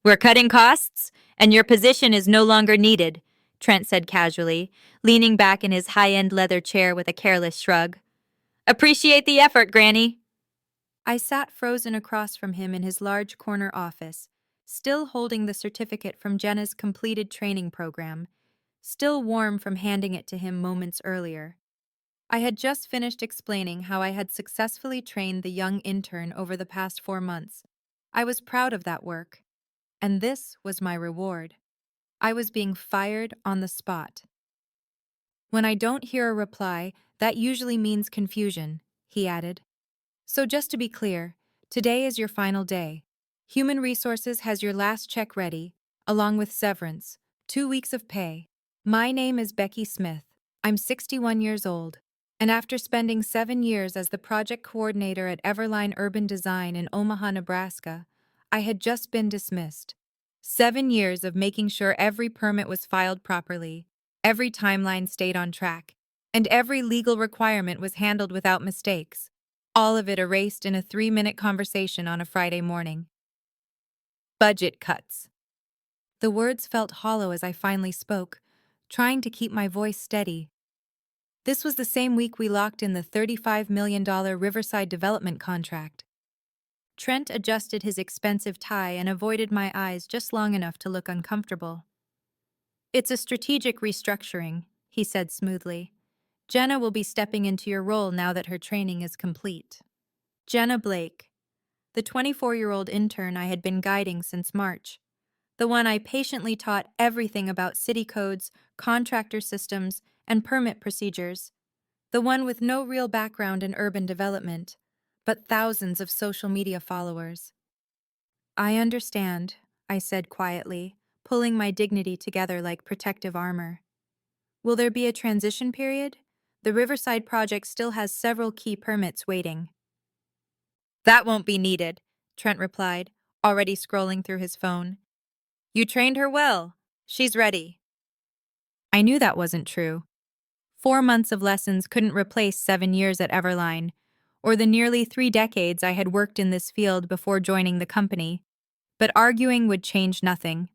We're cutting costs, and your position is no longer needed, Trent said casually, leaning back in his high-end leather chair with a careless shrug. Appreciate the effort, Granny. I sat frozen across from him in his large corner office, still holding the certificate from Jenna's completed training program, still warm from handing it to him moments earlier. I had just finished explaining how I had successfully trained the young intern over the past 4 months. I was proud of that work, and this was my reward. I was being fired on the spot. When I don't hear a reply, that usually means confusion, he added. So just to be clear, today is your final day. Human Resources has your last check ready, along with severance, 2 weeks of pay. My name is Becky Smith. I'm 61 years old, and after spending 7 years as the project coordinator at Everline Urban Design in Omaha, Nebraska, I had just been dismissed. 7 years of making sure every permit was filed properly, every timeline stayed on track, and every legal requirement was handled without mistakes. All of it erased in a 3-minute conversation on a Friday morning. Budget cuts. The words felt hollow as I finally spoke, trying to keep my voice steady. This was the same week we locked in the $35 million Riverside development contract. Trent adjusted his expensive tie and avoided my eyes just long enough to look uncomfortable. It's a strategic restructuring, he said smoothly. Jenna will be stepping into your role now that her training is complete. Jenna Blake, the 24-year-old intern I had been guiding since March. The one I patiently taught everything about city codes, contractor systems, and permit procedures. The one with no real background in urban development, but thousands of social media followers. I understand, I said quietly, pulling my dignity together like protective armor. Will there be a transition period? The Riverside project still has several key permits waiting. That won't be needed, Trent replied, already scrolling through his phone. You trained her well. She's ready. I knew that wasn't true. 4 months of lessons couldn't replace 7 years at Everline, or the nearly 3 decades I had worked in this field before joining the company. But arguing would change nothing.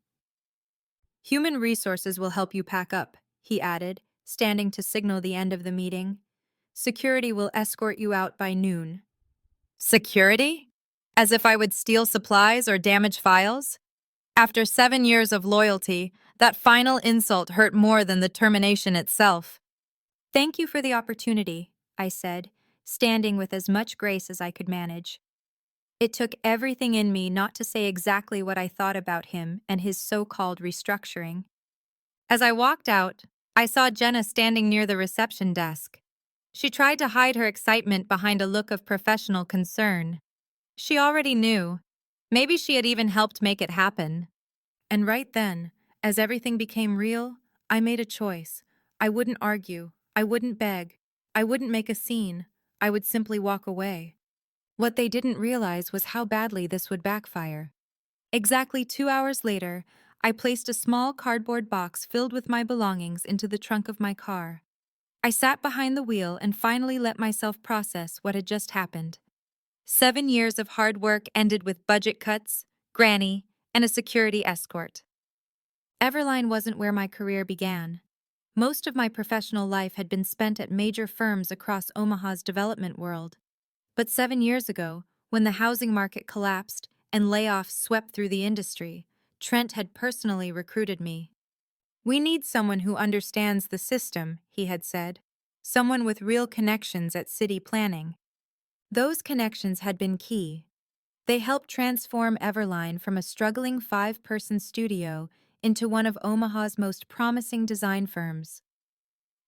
Human Resources will help you pack up, he added, standing to signal the end of the meeting. Security will escort you out by noon. Security? As if I would steal supplies or damage files? After 7 years of loyalty, that final insult hurt more than the termination itself. Thank you for the opportunity, I said, standing with as much grace as I could manage. It took everything in me not to say exactly what I thought about him and his so-called restructuring. As I walked out, I saw Jenna standing near the reception desk. She tried to hide her excitement behind a look of professional concern. She already knew. Maybe she had even helped make it happen. And right then, as everything became real, I made a choice. I wouldn't argue. I wouldn't beg. I wouldn't make a scene. I would simply walk away. What they didn't realize was how badly this would backfire. Exactly 2 hours later, I placed a small cardboard box filled with my belongings into the trunk of my car. I sat behind the wheel and finally let myself process what had just happened. 7 years of hard work ended with budget cuts, Granny, and a security escort. Everline wasn't where my career began. Most of my professional life had been spent at major firms across Omaha's development world. But 7 years ago, when the housing market collapsed and layoffs swept through the industry, Trent had personally recruited me. We need someone who understands the system, he had said. Someone with real connections at city planning. Those connections had been key. They helped transform Everline from a struggling 5-person studio into one of Omaha's most promising design firms.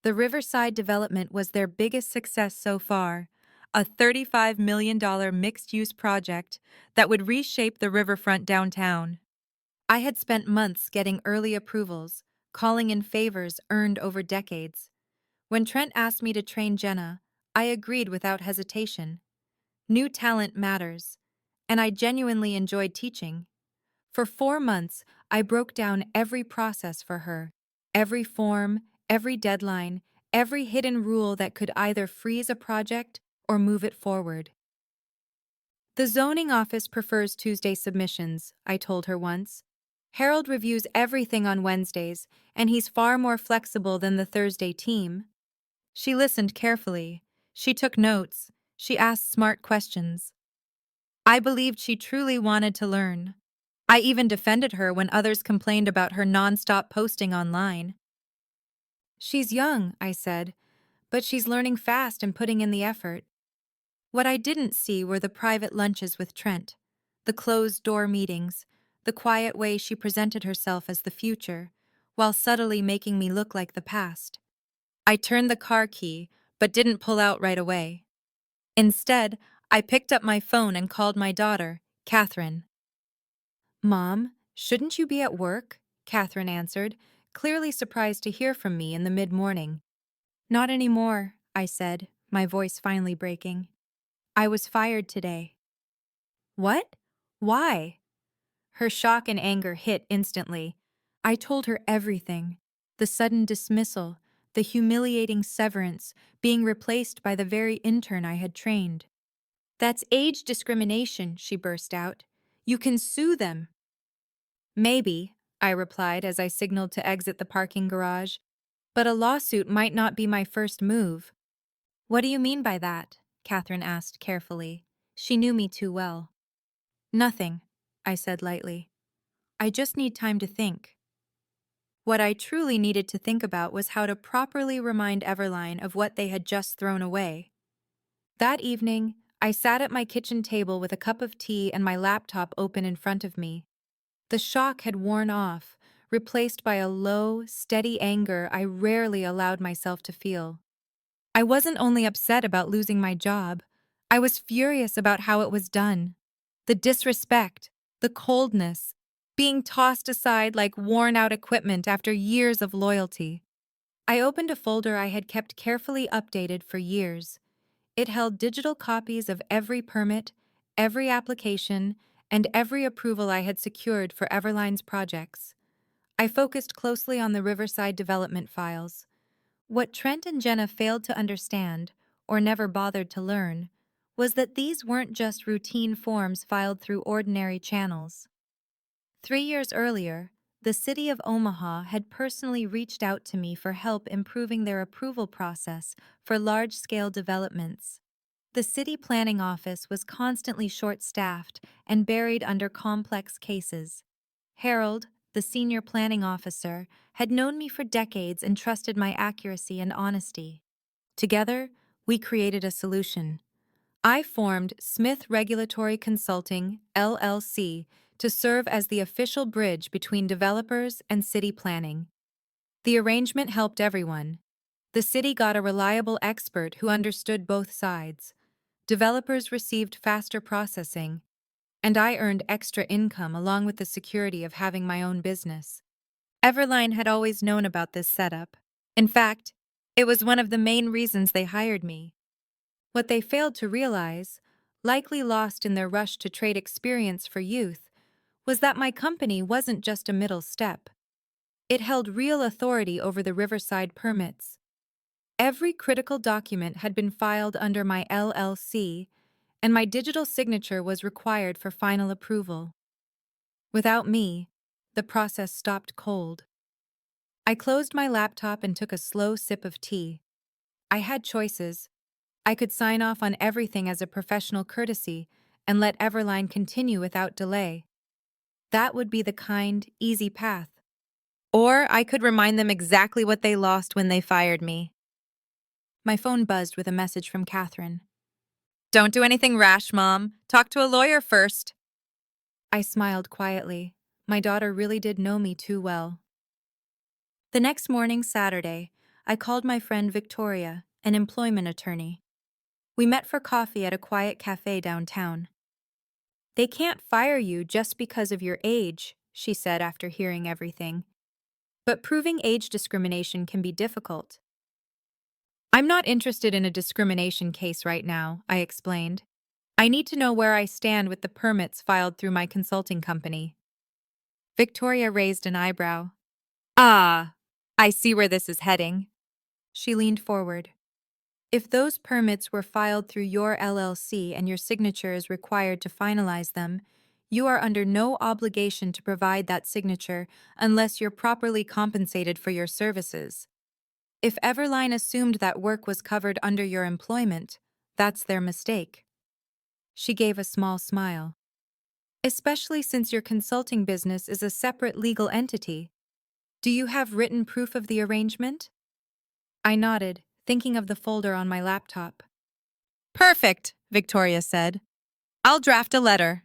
The Riverside development was their biggest success so far, a $35 million mixed-use project that would reshape the riverfront downtown. I had spent months getting early approvals, calling in favors earned over decades. When Trent asked me to train Jenna, I agreed without hesitation. New talent matters, and I genuinely enjoyed teaching. For 4 months, I broke down every process for her, every form, every deadline, every hidden rule that could either freeze a project or move it forward. The zoning office prefers Tuesday submissions, I told her once. Harold reviews everything on Wednesdays, and he's far more flexible than the Thursday team. She listened carefully. She took notes. She asked smart questions. I believed she truly wanted to learn. I even defended her when others complained about her nonstop posting online. She's young, I said, but she's learning fast and putting in the effort. What I didn't see were the private lunches with Trent, the closed-door meetings, the quiet way she presented herself as the future, while subtly making me look like the past. I turned the car key, but didn't pull out right away. Instead, I picked up my phone and called my daughter, Catherine. "Mom, shouldn't you be at work?" Catherine answered, clearly surprised to hear from me in the mid-morning. "Not anymore," I said, my voice finally breaking. "I was fired today." "What? Why?" Her shock and anger hit instantly. I told her everything. The sudden dismissal, the humiliating severance, being replaced by the very intern I had trained. "That's age discrimination," she burst out. "You can sue them." "Maybe," I replied as I signaled to exit the parking garage, "but a lawsuit might not be my first move." "What do you mean by that?" Catherine asked carefully. She knew me too well. "Nothing," I said lightly. "I just need time to think." What I truly needed to think about was how to properly remind Everline of what they had just thrown away. That evening, I sat at my kitchen table with a cup of tea and my laptop open in front of me. The shock had worn off, replaced by a low, steady anger I rarely allowed myself to feel. I wasn't only upset about losing my job, I was furious about how it was done. The disrespect, the coldness, being tossed aside like worn-out equipment after years of loyalty. I opened a folder I had kept carefully updated for years. It held digital copies of every permit, every application, and every approval I had secured for Everline's projects. I focused closely on the Riverside development files. What Trent and Jenna failed to understand, or never bothered to learn, was that these weren't just routine forms filed through ordinary channels. 3 years earlier, the city of Omaha had personally reached out to me for help improving their approval process for large-scale developments. The city planning office was constantly short-staffed and buried under complex cases. Harold, the senior planning officer, had known me for decades and trusted my accuracy and honesty. Together, we created a solution. I formed Smith Regulatory Consulting, LLC, to serve as the official bridge between developers and city planning. The arrangement helped everyone. The city got a reliable expert who understood both sides. Developers received faster processing, and I earned extra income along with the security of having my own business. Everline had always known about this setup. In fact, it was one of the main reasons they hired me. What they failed to realize, likely lost in their rush to trade experience for youth, was that my company wasn't just a middle step. It held real authority over the Riverside permits. Every critical document had been filed under my LLC, and my digital signature was required for final approval. Without me, the process stopped cold. I closed my laptop and took a slow sip of tea. I had choices. I could sign off on everything as a professional courtesy and let Everline continue without delay. That would be the kind, easy path. Or I could remind them exactly what they lost when they fired me. My phone buzzed with a message from Catherine. "Don't do anything rash, Mom. Talk to a lawyer first." I smiled quietly. My daughter really did know me too well. The next morning, Saturday, I called my friend Victoria, an employment attorney. We met for coffee at a quiet cafe downtown. "They can't fire you just because of your age," she said after hearing everything. "But proving age discrimination can be difficult." "I'm not interested in a discrimination case right now," I explained. "I need to know where I stand with the permits filed through my consulting company." Victoria raised an eyebrow. "Ah, I see where this is heading." She leaned forward. If those permits were filed through your LLC and your signature is required to finalize them, you are under no obligation to provide that signature unless you're properly compensated for your services. If Everline assumed that work was covered under your employment, that's their mistake. She gave a small smile. Especially since your consulting business is a separate legal entity. Do you have written proof of the arrangement? I nodded, thinking of the folder on my laptop. Perfect, Victoria said. I'll draft a letter.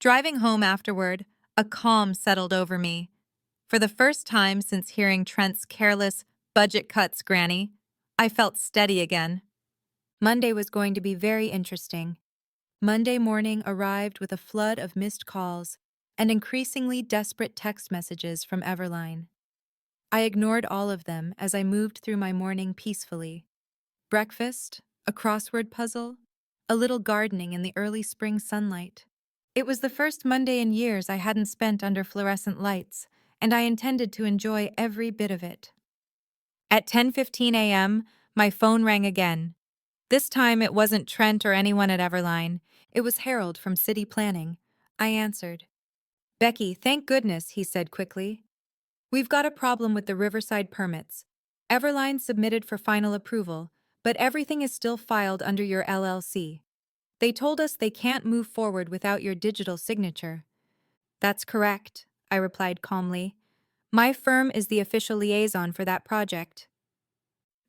Driving home afterward, a calm settled over me. For the first time since hearing Trent's careless, budget cuts, Granny, I felt steady again. Monday was going to be very interesting. Monday morning arrived with a flood of missed calls and increasingly desperate text messages from Everline. I ignored all of them as I moved through my morning peacefully. Breakfast, a crossword puzzle, a little gardening in the early spring sunlight. It was the first Monday in years I hadn't spent under fluorescent lights, and I intended to enjoy every bit of it. At 10:15 a.m., my phone rang again. This time it wasn't Trent or anyone at Everline. It was Harold from City Planning. I answered. Becky, thank goodness, he said quickly. We've got a problem with the Riverside permits. Everline submitted for final approval, but everything is still filed under your LLC. They told us they can't move forward without your digital signature. That's correct, I replied calmly. My firm is the official liaison for that project.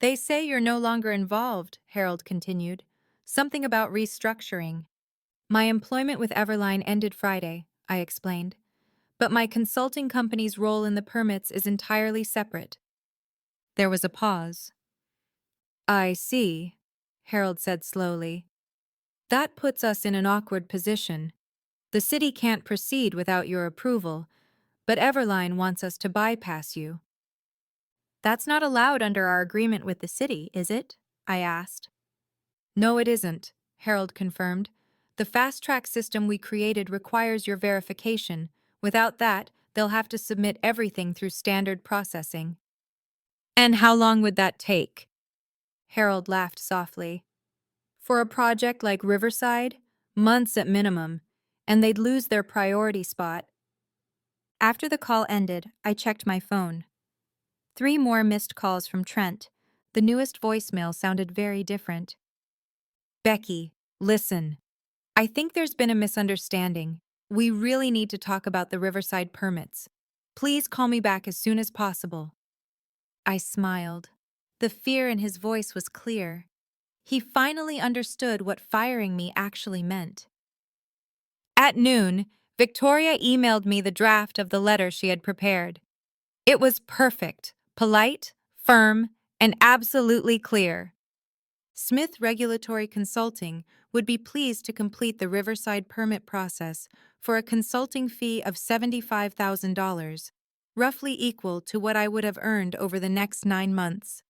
They say you're no longer involved, Harold continued. Something about restructuring. My employment with Everline ended Friday, I explained. But my consulting company's role in the permits is entirely separate. There was a pause. I see, Harold said slowly. That puts us in an awkward position. The city can't proceed without your approval, but Everline wants us to bypass you. That's not allowed under our agreement with the city, is it? I asked. No, it isn't, Harold confirmed. The fast-track system we created requires your verification. Without that, they'll have to submit everything through standard processing. And how long would that take? Harold laughed softly. For a project like Riverside, months at minimum, and they'd lose their priority spot. After the call ended, I checked my phone. 3 more missed calls from Trent. The newest voicemail sounded very different. Becky, listen. I think there's been a misunderstanding. We really need to talk about the Riverside permits. Please call me back as soon as possible. I smiled. The fear in his voice was clear. He finally understood what firing me actually meant. At noon, Victoria emailed me the draft of the letter she had prepared. It was perfect, polite, firm, and absolutely clear. Smith Regulatory Consulting would be pleased to complete the Riverside permit process for a consulting fee of $75,000, roughly equal to what I would have earned over the next 9 months.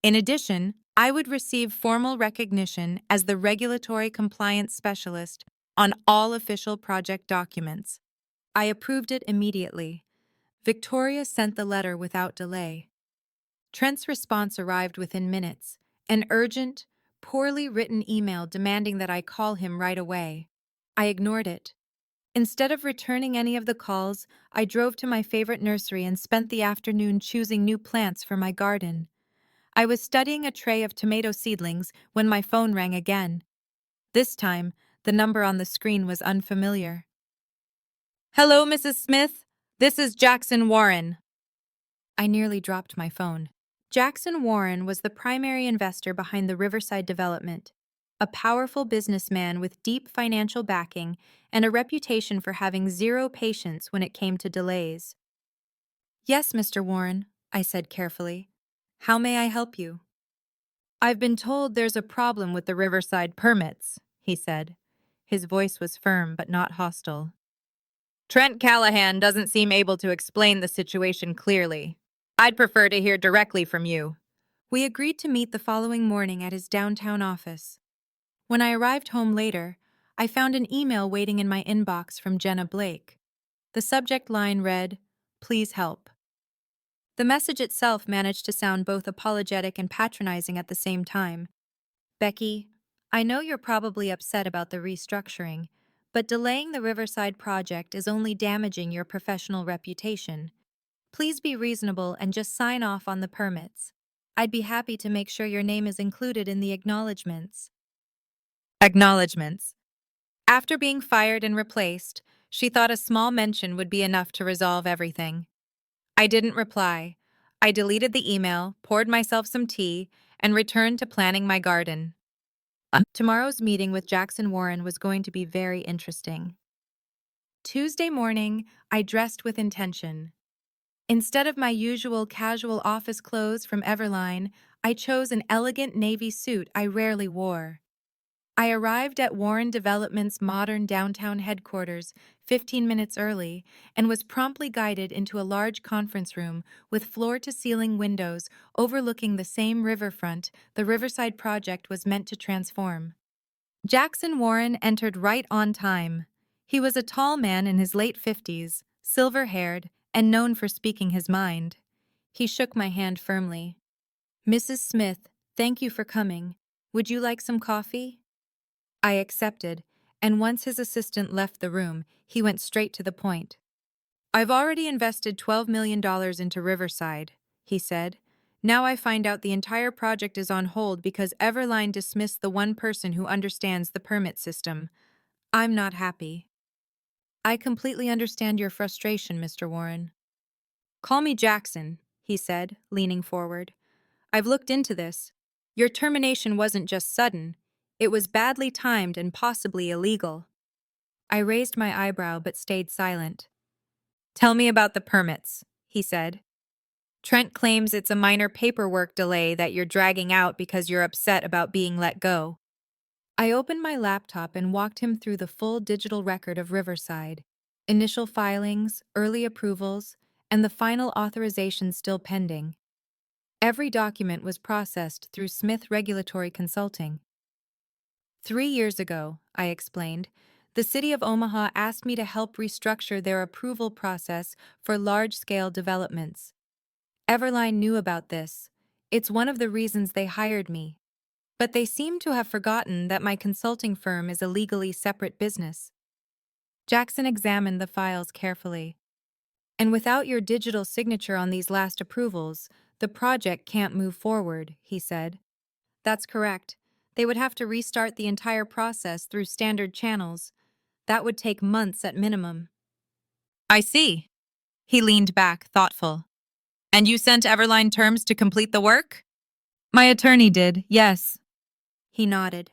In addition, I would receive formal recognition as the regulatory compliance specialist on all official project documents. I approved it immediately. Victoria sent the letter without delay. Trent's response arrived within minutes, an urgent, poorly written email demanding that I call him right away. I ignored it. Instead of returning any of the calls, I drove to my favorite nursery and spent the afternoon choosing new plants for my garden. I was studying a tray of tomato seedlings when my phone rang again. This time, the number on the screen was unfamiliar. Hello, Mrs. Smith. This is Jackson Warren. I nearly dropped my phone. Jackson Warren was the primary investor behind the Riverside development, a powerful businessman with deep financial backing and a reputation for having zero patience when it came to delays. Yes, Mr. Warren, I said carefully. How may I help you? I've been told there's a problem with the Riverside permits, he said. His voice was firm but not hostile. Trent Callahan doesn't seem able to explain the situation clearly. I'd prefer to hear directly from you. We agreed to meet the following morning at his downtown office. When I arrived home later, I found an email waiting in my inbox from Jenna Blake. The subject line read, "Please help." The message itself managed to sound both apologetic and patronizing at the same time. Becky, I know you're probably upset about the restructuring, but delaying the Riverside project is only damaging your professional reputation. Please be reasonable and just sign off on the permits. I'd be happy to make sure your name is included in the acknowledgments. Acknowledgments. After being fired and replaced, she thought a small mention would be enough to resolve everything. I didn't reply. I deleted the email, poured myself some tea, and returned to planning my garden. Tomorrow's meeting with Jackson Warren was going to be very interesting. Tuesday morning, I dressed with intention. Instead of my usual casual office clothes from Everline, I chose an elegant navy suit I rarely wore. I arrived at Warren Development's modern downtown headquarters 15 minutes early and was promptly guided into a large conference room with floor-to-ceiling windows overlooking the same riverfront the Riverside project was meant to transform. Jackson Warren entered right on time. He was a tall man in his late 50s, silver-haired, and known for speaking his mind. He shook my hand firmly. "Mrs. Smith, thank you for coming. Would you like some coffee?" I accepted, and once his assistant left the room, he went straight to the point. "I've already invested $12 million into Riverside," he said. "Now I find out the entire project is on hold because Everline dismissed the one person who understands the permit system. I'm not happy." "I completely understand your frustration, Mr. Warren." "Call me Jackson," he said, leaning forward. "I've looked into this. Your termination wasn't just sudden. It was badly timed and possibly illegal." I raised my eyebrow but stayed silent. "Tell me about the permits," he said. "Trent claims it's a minor paperwork delay that you're dragging out because you're upset about being let go." I opened my laptop and walked him through the full digital record of Riverside: initial filings, early approvals, and the final authorization still pending. Every document was processed through Smith Regulatory Consulting. 3 years ago, I explained, the City of Omaha asked me to help restructure their approval process for large-scale developments. Everline knew about this. It's one of the reasons they hired me. But they seem to have forgotten that my consulting firm is a legally separate business. Jackson examined the files carefully. "And without your digital signature on these last approvals, the project can't move forward," he said. "That's correct. They would have to restart the entire process through standard channels. That would take months at minimum." "I see." He leaned back, thoughtful. "And you sent Everline terms to complete the work?" "My attorney did, yes." He nodded.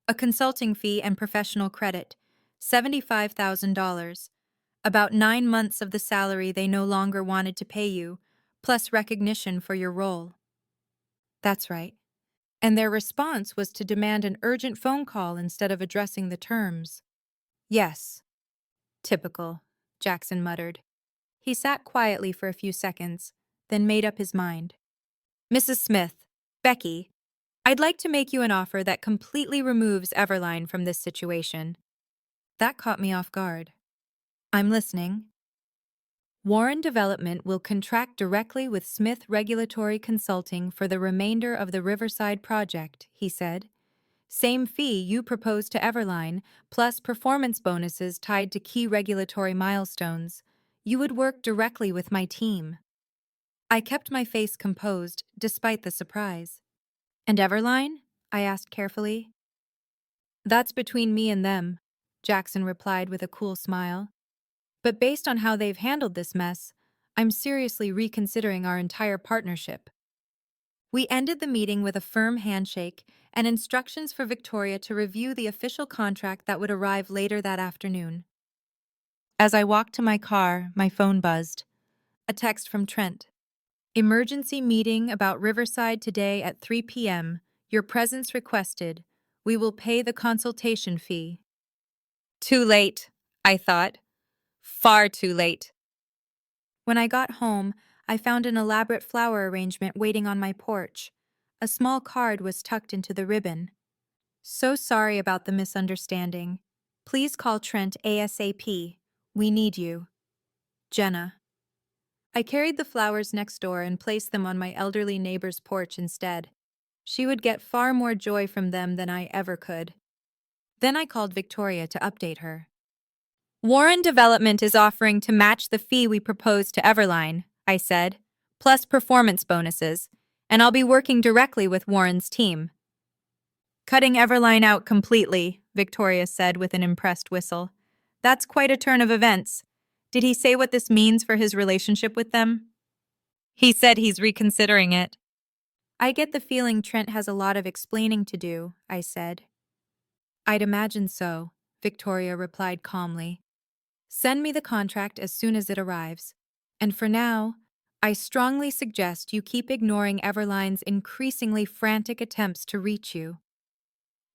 "A consulting fee and professional credit, $75,000. About 9 months of the salary they no longer wanted to pay you, plus recognition for your role." "That's right. And their response was to demand an urgent phone call instead of addressing the terms." "Yes." "Typical," Jackson muttered. He sat quietly for a few seconds, then made up his mind. "Mrs. Smith, Becky, I'd like to make you an offer that completely removes Everline from this situation." That caught me off guard. "I'm listening." "Warren Development will contract directly with Smith Regulatory Consulting for the remainder of the Riverside project," he said. "Same fee you proposed to Everline, plus performance bonuses tied to key regulatory milestones. You would work directly with my team." I kept my face composed, despite the surprise. "And Everline?" I asked carefully. "That's between me and them," Jackson replied with a cool smile. "But based on how they've handled this mess, I'm seriously reconsidering our entire partnership." We ended the meeting with a firm handshake and instructions for Victoria to review the official contract that would arrive later that afternoon. As I walked to my car, my phone buzzed. A text from Trent. "Emergency meeting about Riverside today at 3 p.m. Your presence requested. We will pay the consultation fee." Too late, I thought. Far too late. When I got home, I found an elaborate flower arrangement waiting on my porch. A small card was tucked into the ribbon. "So sorry about the misunderstanding. Please call Trent ASAP. We need you. Jenna." I carried the flowers next door and placed them on my elderly neighbor's porch instead. She would get far more joy from them than I ever could. Then I called Victoria to update her. Warren Development is offering to match the fee we proposed to Everline, I said, plus performance bonuses, and I'll be working directly with Warren's team. Cutting Everline out completely, Victoria said with an impressed whistle. That's quite a turn of events. Did he say what this means for his relationship with them? He said he's reconsidering it. I get the feeling Trent has a lot of explaining to do, I said. I'd imagine so, Victoria replied calmly. Send me the contract as soon as it arrives. And for now, I strongly suggest you keep ignoring Everline's increasingly frantic attempts to reach you.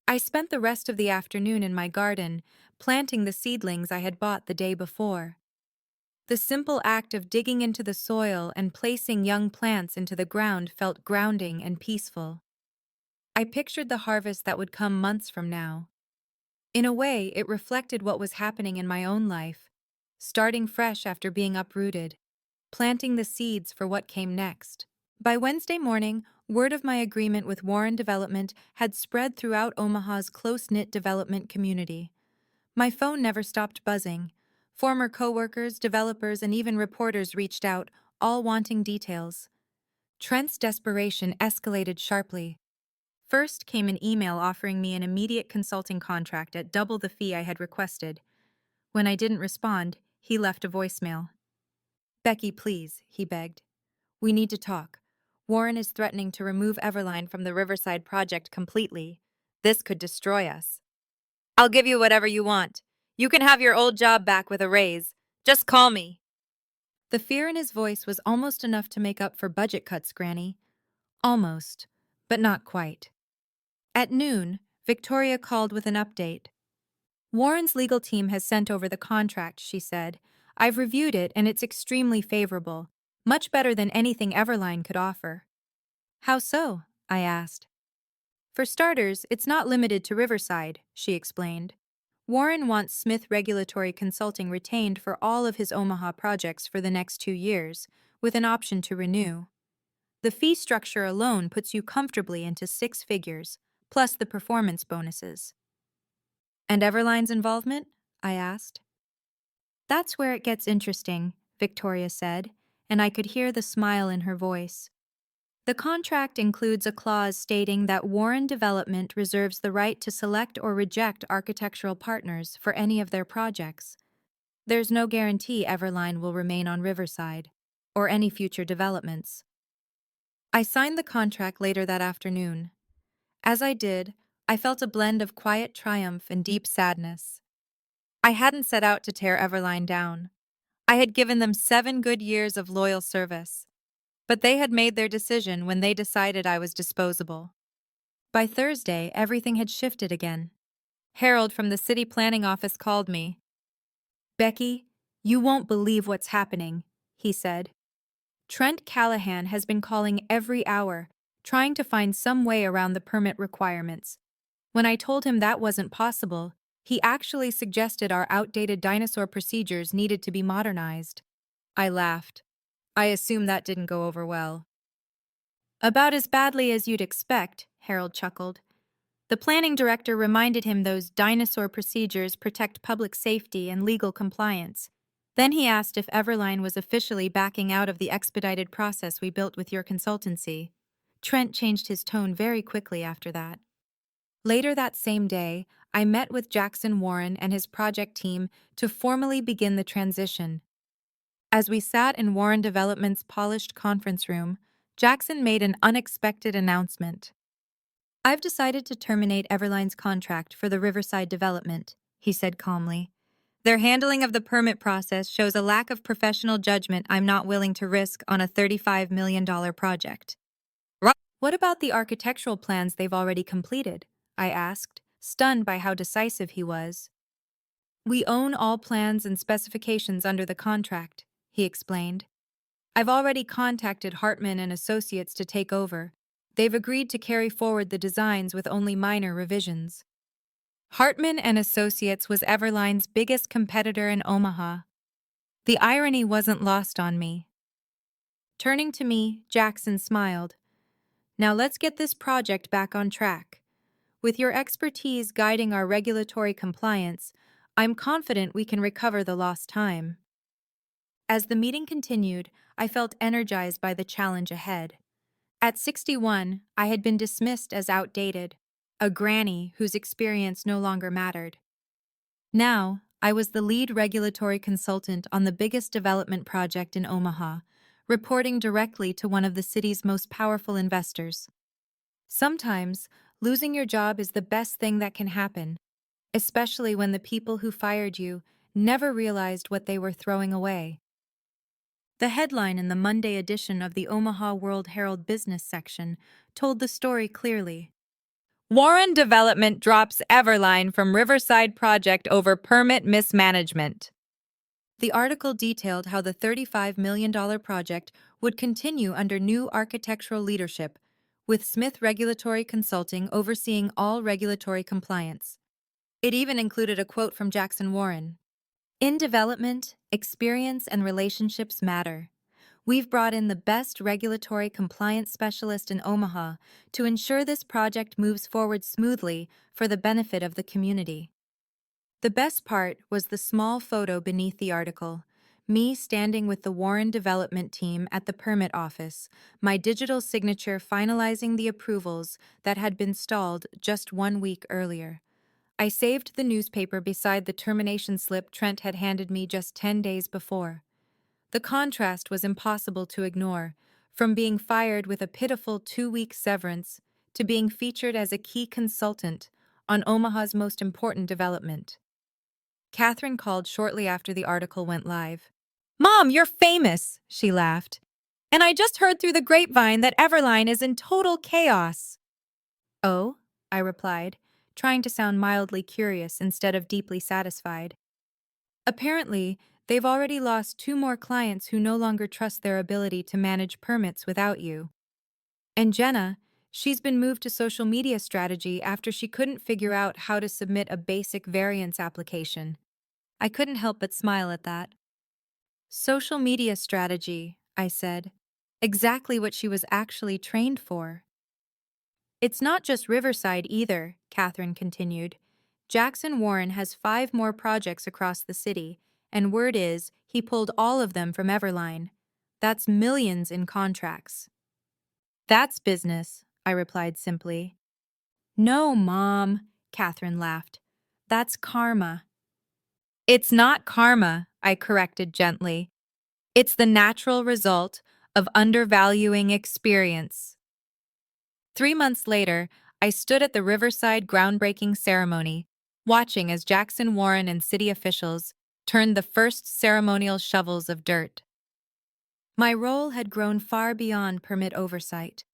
I spent the rest of the afternoon in my garden, planting the seedlings I had bought the day before. The simple act of digging into the soil and placing young plants into the ground felt grounding and peaceful. I pictured the harvest that would come months from now. In a way, it reflected what was happening in my own life, starting fresh after being uprooted, planting the seeds for what came next. By Wednesday morning, word of my agreement with Warren Development had spread throughout Omaha's close-knit development community. My phone never stopped buzzing. Former coworkers, developers, and even reporters reached out, all wanting details. Trent's desperation escalated sharply. First came an email offering me an immediate consulting contract at double the fee I had requested. When I didn't respond, he left a voicemail. Becky, please, he begged. We need to talk. Warren is threatening to remove Everline from the Riverside project completely. This could destroy us. I'll give you whatever you want. You can have your old job back with a raise. Just call me. The fear in his voice was almost enough to make up for budget cuts, Granny. Almost, but not quite. At noon, Victoria called with an update. Warren's legal team has sent over the contract, she said. I've reviewed it and it's extremely favorable, much better than anything Everline could offer. How so? I asked. For starters, it's not limited to Riverside, she explained. Warren wants Smith Regulatory Consulting retained for all of his Omaha projects for the next 2 years, with an option to renew. The fee structure alone puts you comfortably into 6 figures, plus the performance bonuses. And Everline's involvement? I asked. That's where it gets interesting, Victoria said, and I could hear the smile in her voice. The contract includes a clause stating that Warren Development reserves the right to select or reject architectural partners for any of their projects. There's no guarantee Everline will remain on Riverside, or any future developments. I signed the contract later that afternoon. As I did, I felt a blend of quiet triumph and deep sadness. I hadn't set out to tear Everline down. I had given them 7 good years of loyal service. But they had made their decision when they decided I was disposable. By Thursday, everything had shifted again. Harold from the city planning office called me. Becky, you won't believe what's happening, he said. Trent Callahan has been calling every hour, trying to find some way around the permit requirements. When I told him that wasn't possible, he actually suggested our outdated dinosaur procedures needed to be modernized. I laughed. I assume that didn't go over well. About as badly as you'd expect, Harold chuckled. The planning director reminded him those dinosaur procedures protect public safety and legal compliance. Then he asked if Everline was officially backing out of the expedited process we built with your consultancy. Trent changed his tone very quickly after that. Later that same day, I met with Jackson Warren and his project team to formally begin the transition. As we sat in Warren Development's polished conference room, Jackson made an unexpected announcement. I've decided to terminate Everline's contract for the Riverside development, he said calmly. Their handling of the permit process shows a lack of professional judgment I'm not willing to risk on a $35 million project. What about the architectural plans they've already completed? I asked, stunned by how decisive he was. We own all plans and specifications under the contract, he explained. I've already contacted Hartman and Associates to take over. They've agreed to carry forward the designs with only minor revisions. Hartman and Associates was Everline's biggest competitor in Omaha. The irony wasn't lost on me. Turning to me, Jackson smiled. Now let's get this project back on track. With your expertise guiding our regulatory compliance, I'm confident we can recover the lost time. As the meeting continued, I felt energized by the challenge ahead. At 61, I had been dismissed as outdated, a granny whose experience no longer mattered. Now, I was the lead regulatory consultant on the biggest development project in Omaha, reporting directly to one of the city's most powerful investors. Sometimes, losing your job is the best thing that can happen, especially when the people who fired you never realized what they were throwing away. The headline in the Monday edition of the Omaha World Herald business section told the story clearly. Warren Development drops Everline from Riverside project over permit mismanagement. The article detailed how the $35 million project would continue under new architectural leadership, with Smith Regulatory Consulting overseeing all regulatory compliance. It even included a quote from Jackson Warren. In development, experience and relationships matter. We've brought in the best regulatory compliance specialist in Omaha to ensure this project moves forward smoothly for the benefit of the community. The best part was the small photo beneath the article, me standing with the Warren development team at the permit office, my digital signature finalizing the approvals that had been stalled just 1 week earlier. I saved the newspaper beside the termination slip Trent had handed me just 10 days before. The contrast was impossible to ignore, from being fired with a pitiful 2-week severance to being featured as a key consultant on Omaha's most important development. Catherine called shortly after the article went live. "Mom, you're famous," she laughed. "And I just heard through the grapevine that Everline is in total chaos." "Oh?" I replied, trying to sound mildly curious instead of deeply satisfied. "Apparently, they've already lost 2 more clients who no longer trust their ability to manage permits without you. And Jenna, she's been moved to social media strategy after she couldn't figure out how to submit a basic variance application." I couldn't help but smile at that. Social media strategy, I said. Exactly what she was actually trained for. "It's not just Riverside either," Catherine continued. "Jackson Warren has 5 more projects across the city, and word is he pulled all of them from Everline. That's millions in contracts." "That's business," I replied simply. "No, Mom," Catherine laughed. "That's karma." "It's not karma," I corrected gently. "It's the natural result of undervaluing experience." 3 months later, I stood at the Riverside groundbreaking ceremony, watching as Jackson Warren and city officials turned the first ceremonial shovels of dirt. My role had grown far beyond permit oversight.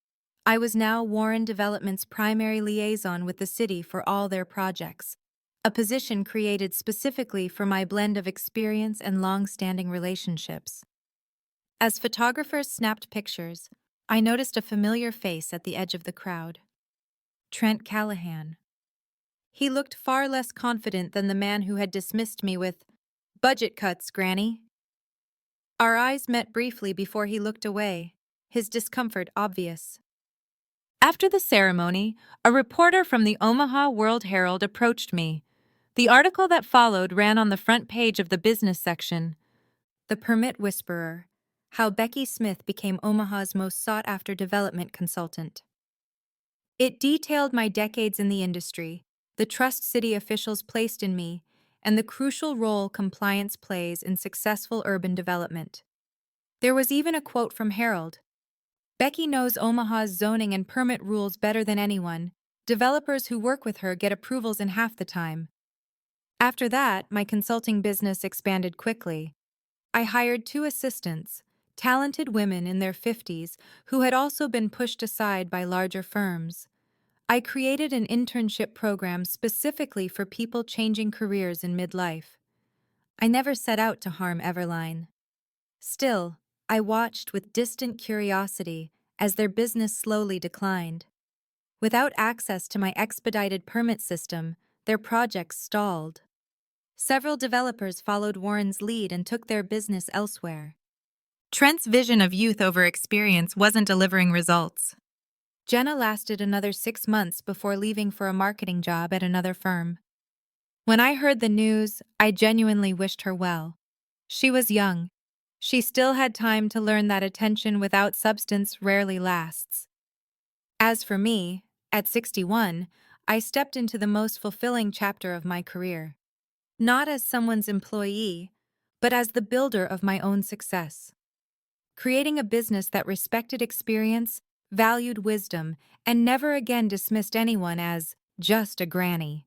I was now Warren Development's primary liaison with the city for all their projects, a position created specifically for my blend of experience and long-standing relationships. As photographers snapped pictures, I noticed a familiar face at the edge of the crowd. Trent Callahan. He looked far less confident than the man who had dismissed me with, "Budget cuts, Granny." Our eyes met briefly before he looked away, his discomfort obvious. After the ceremony, a reporter from the Omaha World Herald approached me. The article that followed ran on the front page of the business section. "The Permit Whisperer: How Becky Smith Became Omaha's Most Sought-After Development Consultant." It detailed my decades in the industry, the trust city officials placed in me, and the crucial role compliance plays in successful urban development. There was even a quote from Herald. "Becky knows Omaha's zoning and permit rules better than anyone. Developers who work with her get approvals in half the time." After that, my consulting business expanded quickly. I hired 2 assistants, talented women in their 50s who had also been pushed aside by larger firms. I created an internship program specifically for people changing careers in midlife. I never set out to harm Everline. Still, I watched with distant curiosity as their business slowly declined. Without access to my expedited permit system, their projects stalled. Several developers followed Warren's lead and took their business elsewhere. Trent's vision of youth over experience wasn't delivering results. Jenna lasted another 6 months before leaving for a marketing job at another firm. When I heard the news, I genuinely wished her well. She was young. She still had time to learn that attention without substance rarely lasts. As for me, at 61, I stepped into the most fulfilling chapter of my career. Not as someone's employee, but as the builder of my own success. Creating a business that respected experience, valued wisdom, and never again dismissed anyone as just a granny.